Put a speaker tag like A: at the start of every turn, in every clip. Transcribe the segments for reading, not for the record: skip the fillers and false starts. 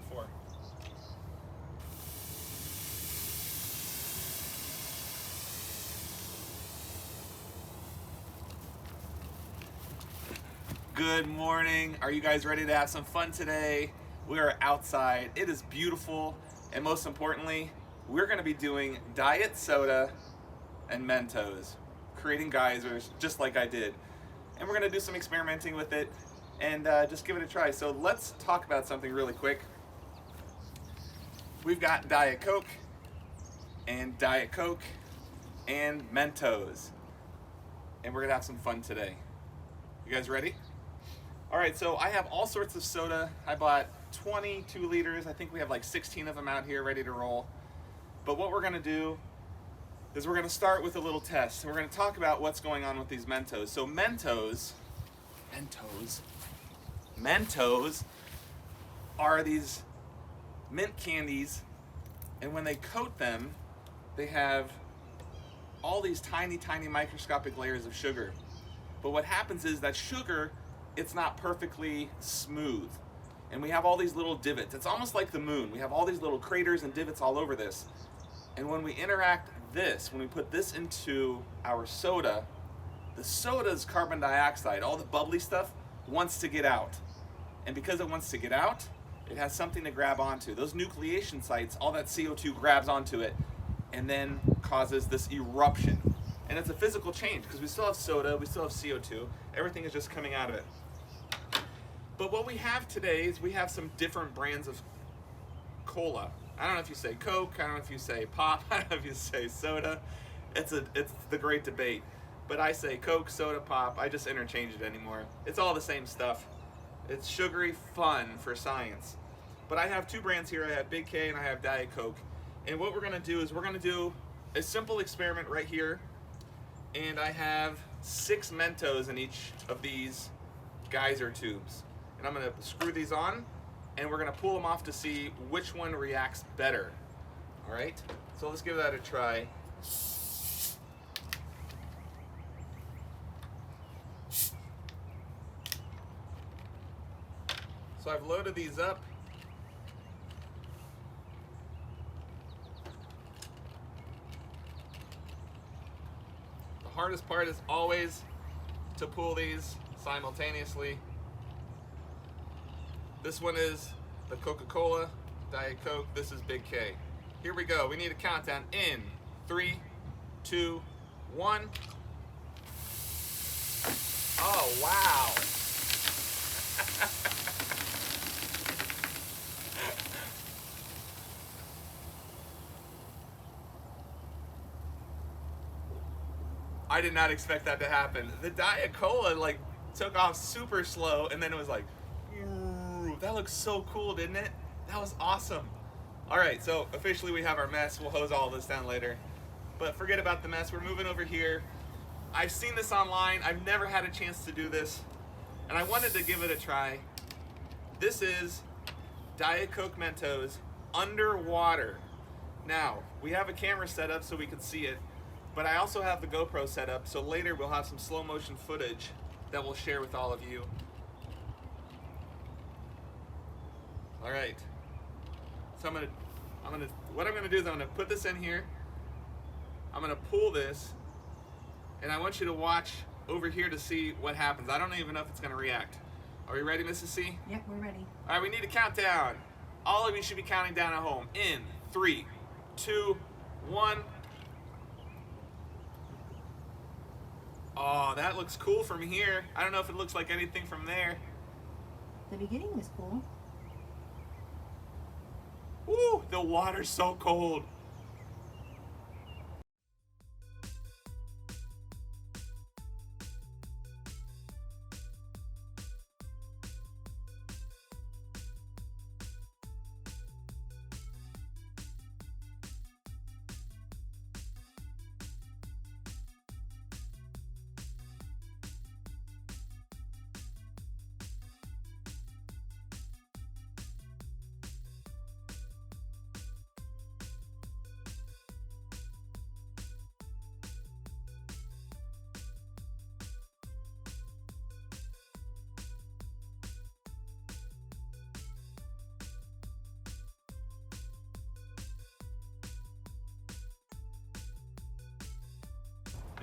A: before. Good morning. Are you guys ready to have some fun today? We are outside. It is beautiful, and most importantly, we're going to be doing diet soda and Mentos, creating geysers just like I did. And we're going to do some experimenting with it and just give it a try. So let's talk about something really quick. We've got Diet Coke and Mentos, and we're going to have some fun today. You guys ready? All right, so I have all sorts of soda. I bought 22 liters. I think we have like 16 of them out here ready to roll. But what we're gonna do is we're gonna start with a little test. We're gonna talk about what's going on with these Mentos. So Mentos are these mint candies, and when they coat them, they have all these tiny, tiny microscopic layers of sugar. But what happens is that sugar, it's not perfectly smooth. And we have all these little divots. It's almost like the moon. We have all these little craters and divots all over this. And when we interact this, when we put this into our soda, the soda's carbon dioxide, all the bubbly stuff, wants to get out. And because it wants to get out, it has something to grab onto. Those nucleation sites, all that CO2 grabs onto it and then causes this eruption. And it's a physical change because we still have soda, we still have CO2, everything is just coming out of it. But what we have today is we have some different brands of cola. I don't know if you say Coke, I don't know if you say pop, I don't know if you say soda. It's the great debate. But I say Coke, soda, pop, I just interchange it anymore. It's all the same stuff. It's sugary fun for science. But I have two brands here, I have Big K and I have Diet Coke. And what we're gonna do is we're gonna do a simple experiment right here. And I have 6 Mentos in each of these geyser tubes. And I'm gonna screw these on and we're gonna pull them off to see which one reacts better. All right, so let's give that a try. So I've loaded these up. The hardest part is always to pull these simultaneously. This one is the Coca Cola, Diet Coke, this is Big K. Here we go, we need a countdown in 3, 2, 1. Oh, wow. I did not expect that to happen. The Diet Cola like took off super slow and then it was like, that looks so cool, didn't it? That was awesome. All right, so officially we have our mess. We'll hose all this down later. But forget about the mess. We're moving over here. I've seen this online. I've never had a chance to do this. And I wanted to give it a try. This is Diet Coke Mentos underwater. Now, we have a camera set up so we can see it. But I also have the GoPro set up. So later we'll have some slow motion footage that we'll share with all of you. All right, so what I'm gonna do is I'm gonna put this in here. I'm gonna pull this, and I want you to watch over here to see what happens. I don't even know if it's gonna react. Are we ready, Mrs. C?
B: Yep, we're ready.
A: All right, we need a countdown. All of you should be counting down at home. In 3, 2, 1. Oh, that looks cool from here. I don't know if it looks like anything from there.
B: The beginning was cool.
A: Woo, the water's so cold.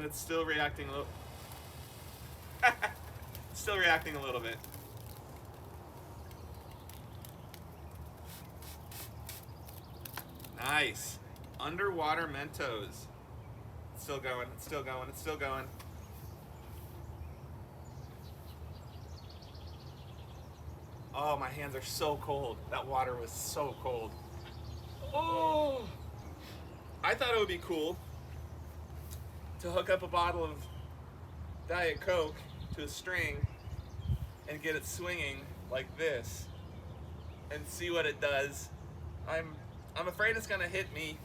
A: And it's still reacting a little. Still reacting a little bit. Nice. Underwater Mentos. It's still going, it's still going, it's still going. Oh, my hands are so cold. That water was so cold. Oh! I thought it would be cool to hook up a bottle of Diet Coke to a string and get it swinging like this and see what it does. I'm afraid it's gonna hit me,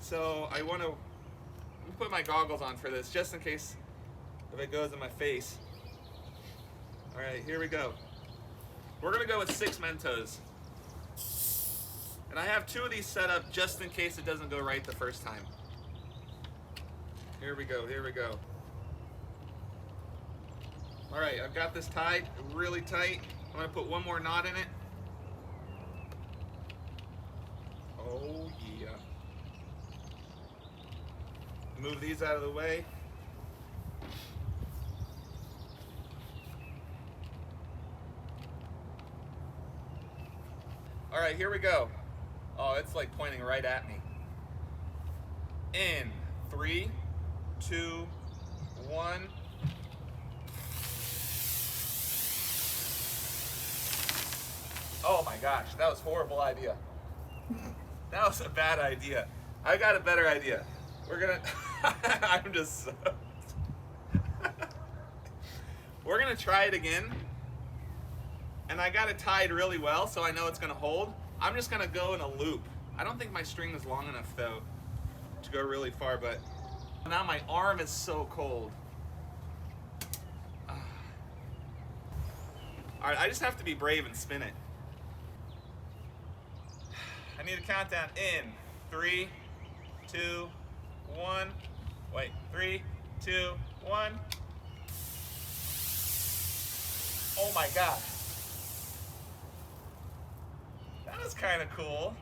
A: so I want to put my goggles on for this just in case if it goes in my face. All right, here we go. We're gonna go with 6 Mentos. And I have 2 of these set up just in case it doesn't go right the first time. Here we go, here we go. All right, I've got this tied really tight. I'm gonna put one more knot in it. Oh yeah. Move these out of the way. All right, here we go. Oh, it's like pointing right at me. In 3, 2, 1. Oh my gosh, that was a horrible idea. That was a bad idea. I got a better idea. We're gonna, I'm just so we're gonna try it again. And I got it tied really well, so I know it's gonna hold. I'm just gonna go in a loop. I don't think my string is long enough though to go really far, but now my arm is so cold. All right, I just have to be brave and spin it. I need a countdown in 3, 2, 1. Wait, 3, 2, 1. Oh my gosh. That was kind of cool.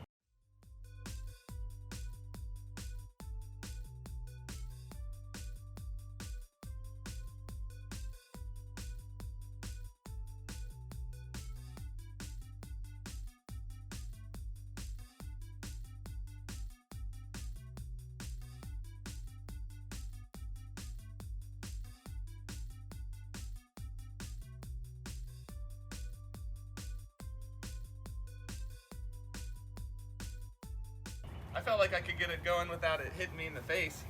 A: I felt like I could get it going without it hitting me in the face.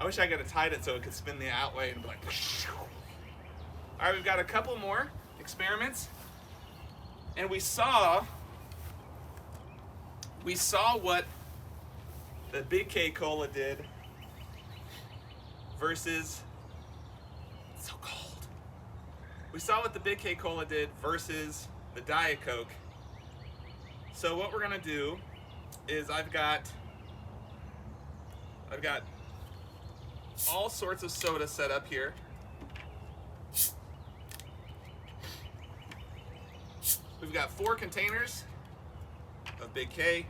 A: I wish I could have tied it so it could spin the out way and be like. All right, we've got a couple more experiments, and we saw what the Big K Cola did versus. It's so cold. We saw what the Big K Cola did versus the Diet Coke. So what we're gonna do is I've got all sorts of soda set up here. We've got 4 containers of Big K.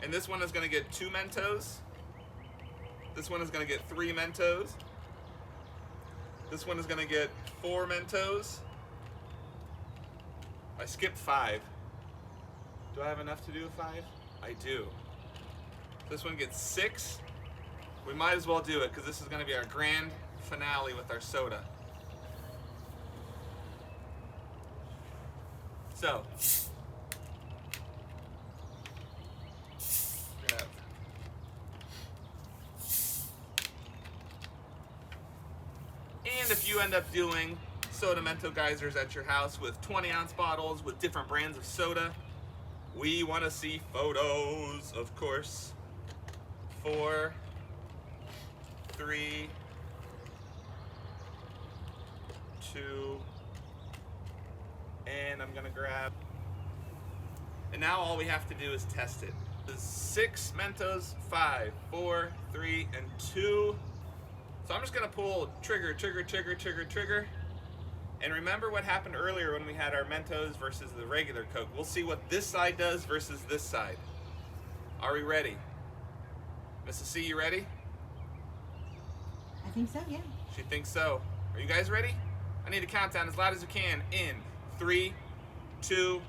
A: And this one is gonna get 2 Mentos. This one is gonna get 3 Mentos. This one is gonna get 4 Mentos. I skipped 5. Do I have enough to do a 5? I do. This one gets 6. We might as well do it because this is going to be our grand finale with our soda. So, we're gonna have and if you end up doing soda Mento geysers at your house with 20-ounce bottles with different brands of soda, we want to see photos, of course. 4, 3, 2, and I'm gonna grab. And now all we have to do is test it. 6 Mentos, 5, 4, 3, and 2. So I'm just gonna pull trigger, trigger, trigger, trigger, trigger. And remember what happened earlier when we had our Mentos versus the regular Coke. We'll see what this side does versus this side. Are we ready? Mrs. C, you ready?
B: I think so, yeah.
A: She thinks so. Are you guys ready? I need a countdown as loud as you can. In 3, 2,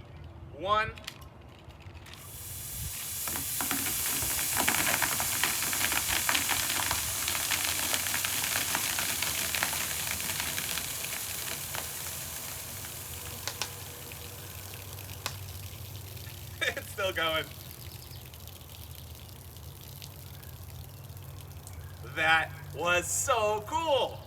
A: 1. It's still going. That was so cool.